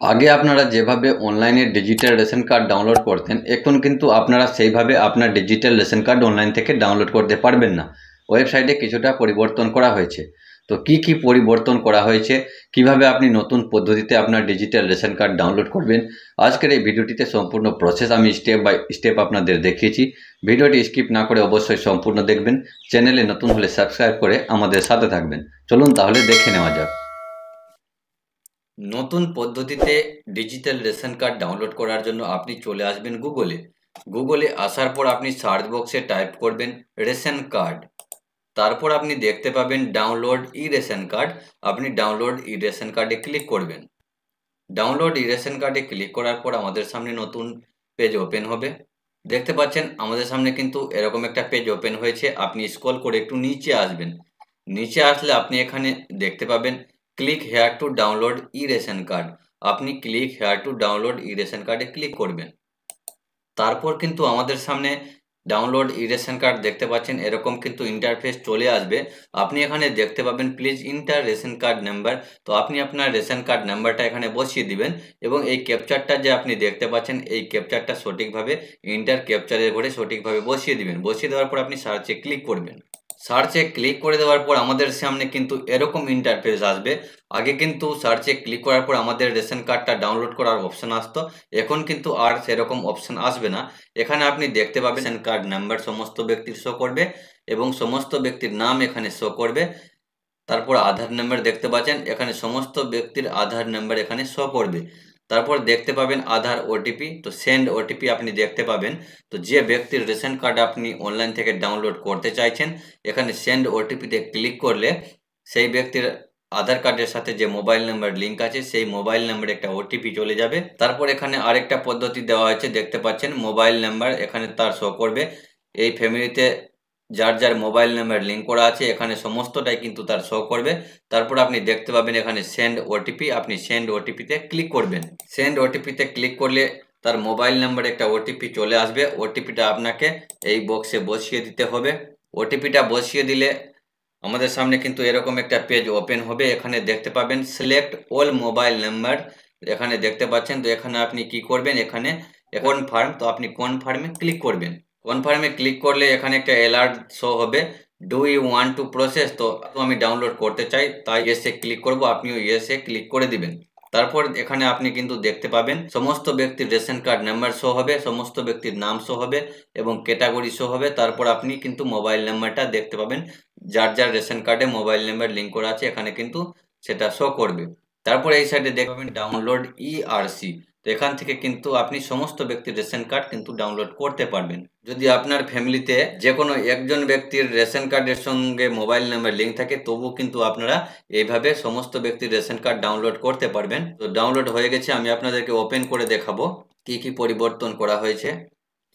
আগে আপনারা যেভাবে অনলাইনে ডিজিটাল রেশন কার্ড ডাউনলোড করতেন, এখন কিন্তু আপনারা সেইভাবে আপনার ডিজিটাল রেশন কার্ড অনলাইন থেকে ডাউনলোড করতে পারবেন না। ওয়েবসাইটে কিছুটা পরিবর্তন করা হয়েছে। তো কি পরিবর্তন করা হয়েছে, কিভাবে আপনি নতুন পদ্ধতিতে আপনার ডিজিটাল রেশন কার্ড ডাউনলোড করবেন, আজকের এই ভিডিওটিতে সম্পূর্ণ প্রসেস আমি স্টেপ বাই স্টেপ আপনাদের দেখিয়েছি। ভিডিওটি স্কিপ না করে অবশ্যই সম্পূর্ণ দেখবেন। চ্যানেলে নতুন হলে সাবস্ক্রাইব করে আমাদের সাথে থাকবেন। চলুন তাহলে দেখে নেওয়া যাক। নতুন পদ্ধতিতে ডিজিটাল রেশন কার্ড ডাউনলোড করার জন্য আপনি চলে আসবেন গুগলে আসার পর আপনি সার্চ বক্সে টাইপ করবেন রেশন কার্ড। তারপর আপনি দেখতে পাবেন ডাউনলোড ই রেশন কার্ড। আপনি ডাউনলোড ই রেশন কার্ডে ক্লিক করবেন। ডাউনলোড ই রেশন কার্ডে ক্লিক করার পর আমাদের সামনে নতুন পেজ ওপেন হবে। দেখতে পাচ্ছেন আমাদের সামনে কিন্তু এরকম একটা পেজ ওপেন হয়েছে। আপনি স্ক্রল করে একটু নিচে আসবেন। নিচে আসলে আপনি এখানে দেখতে পাবেন click here to download e ration card. আপনি click here to download e ration কার্ডে ক্লিক করবেন। তারপর কিন্তু আমাদের সামনে ডাউনলোড ই রেশন কার্ড দেখতে পাচ্ছেন এরকম কিন্তু ইন্টারফেস চলে আসবে। আপনি এখানে দেখতে পাবেন please inter ration card number. তো আপনি আপনার রেশন কার্ড নাম্বারটা এখানে বসিয়ে দিবেন এবং এই ক্যাপচারটা যে আপনি দেখতে পাচ্ছেন এই ক্যাপচারটা সঠিকভাবে ইন্টার ক্যাপচারের ঘরে সঠিকভাবে বসিয়ে দিবেন। বসিয়ে দেওয়ার পর আপনি সার্চে ক্লিক করবেন। সার্চে ক্লিক করে দেওয়ার পর আমাদের সামনে কিন্তু এরকম ইন্টারফেস আসবে। আগে কিন্তু সার্চে ক্লিক করার পর আমাদের রেশন কার্ডটা ডাউনলোড করার অপশন আসতো, এখন কিন্তু আর সেরকম অপশন আসবে না। এখানে আপনি দেখতে পাবেন রেশন কার্ড নাম্বার সমস্ত ব্যক্তির শো করবে এবং সমস্ত ব্যক্তির নাম এখানে শো করবে। তারপর আধার নাম্বার দেখতে পাচ্ছেন, এখানে সমস্ত ব্যক্তির আধার নাম্বার এখানে শো করবে। তারপর দেখতে পাবেন আধার ওটিপি। তো সেন্ড ওটিপি আপনি দেখতে পাবেন। তো যে ব্যক্তির রেশন কার্ড আপনি অনলাইন থেকে ডাউনলোড করতে চাইছেন, এখানে সেন্ড ওটিপিতে ক্লিক করলে সেই ব্যক্তির আধার কার্ডের সাথে যে মোবাইল নাম্বার লিঙ্ক আছে সেই মোবাইল নাম্বারে একটা ওটিপি চলে যাবে। তারপর এখানে আরেকটা পদ্ধতি দেওয়া হয়েছে, দেখতে পাচ্ছেন মোবাইল নাম্বার এখানে তার শো করবে। এই ফ্যামিলিতে যার যার মোবাইল নাম্বার লিঙ্ক করা আছে এখানে সমস্তটাই কিন্তু তার শো করবে। তারপর আপনি দেখতে পাবেন এখানে সেন্ড ওটিপি। আপনি সেন্ড ওটিপিতে ক্লিক করবেন। সেন্ড ওটিপিতে ক্লিক করলে তার মোবাইল নাম্বারে একটা ওটিপি চলে আসবে। ওটিপিটা আপনাকে এই বক্সে বসিয়ে দিতে হবে। ওটিপিটা বসিয়ে দিলে আমাদের সামনে কিন্তু এরকম একটা পেজ ওপেন হবে। এখানে দেখতে পাবেন সিলেক্ট অল মোবাইল নাম্বার, এখানে দেখতে পাচ্ছেন। তো এখানে আপনি কি করবেন, এখানে কনফার্ম। তো আপনি কনফার্মে ক্লিক করবেন। কনফার্মে ক্লিক করলে এখানে একটা অ্যালার্ট শো হবে, do you want to process. তো আমি ডাউনলোড করতে চাই তাই ইয়েসে ক্লিক করব। আপনিও ইয়েসে ক্লিক করে দিবেন। তারপর এখানে আপনি কিন্তু দেখতে পাবেন সমস্ত ব্যক্তির রেশন কার্ড নাম্বার শো হবে, সমস্ত ব্যক্তির নাম শো হবে এবং ক্যাটাগরি শো হবে। তারপর আপনি কিন্তু মোবাইল নাম্বারটা দেখতে পাবেন, যার যার রেশন কার্ডে মোবাইল নাম্বার লিঙ্ক করা আছে এখানে কিন্তু সেটা শো করবে। তারপর এই সাইডে দেখবেন ডাউনলোড ইআরসি। তো এখান থেকে কিন্তু আপনি সমস্ত ব্যক্তির রেশন কার্ড কিন্তু ডাউনলোড করতে পারবেন। যদি আপনার ফ্যামিলিতে যে কোনো একজন ব্যক্তির রেশন কার্ডের সঙ্গে মোবাইল নাম্বার লিঙ্ক থাকে তবুও কিন্তু আপনারা এইভাবে সমস্ত ব্যক্তির রেশন কার্ড ডাউনলোড করতে পারবেন। তো ডাউনলোড হয়ে গেছে, আমি আপনাদেরকে ওপেন করে দেখাবো কি পরিবর্তন করা হয়েছে।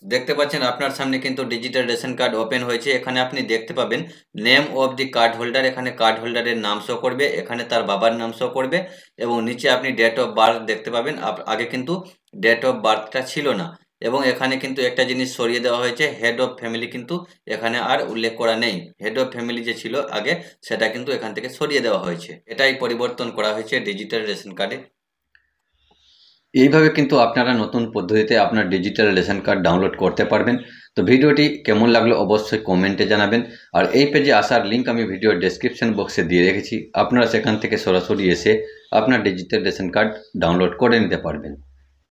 দেখতে পাচ্ছেন আপনার সামনে কিন্তু ডিজিটাল রেশন কার্ড ওপেন হয়েছে। এখানে আপনি দেখতে পাবেন name of the card holder. এখানে কার্ড হোল্ডারের নাম শো করবে, এখানে তার বাবার নাম শো করবে এবং নিচে আপনি ডেট অফ বার্থ দেখতে পাবেন। আগে কিন্তু ডেট অফ বার্থটা ছিল না এবং এখানে কিন্তু একটা জিনিস সরিয়ে দেওয়া হয়েছে, হেড অফ ফ্যামিলি কিন্তু এখানে আর উল্লেখ করা নেই। হেড অফ ফ্যামিলি যে ছিল আগে সেটা কিন্তু এখান থেকে সরিয়ে দেওয়া হয়েছে। এটাই পরিবর্তন করা হয়েছে ডিজিটাল রেশন কার্ডে। এইভাবে কিন্তু আপনারা নতুন পদ্ধতিতে আপনার ডিজিটাল রেশন কার্ড ডাউনলোড করতে পারবেন। তো ভিডিওটি কেমন লাগলো অবশ্যই কমেন্টে জানাবেন। আর এই পেজে আসার লিঙ্ক আমি ভিডিওর ডেসক্রিপশন বক্সে দিয়ে রেখেছি, আপনারা সেখান থেকে সরাসরি এসে আপনার ডিজিটাল রেশন কার্ড ডাউনলোড করে নিতে পারবেন।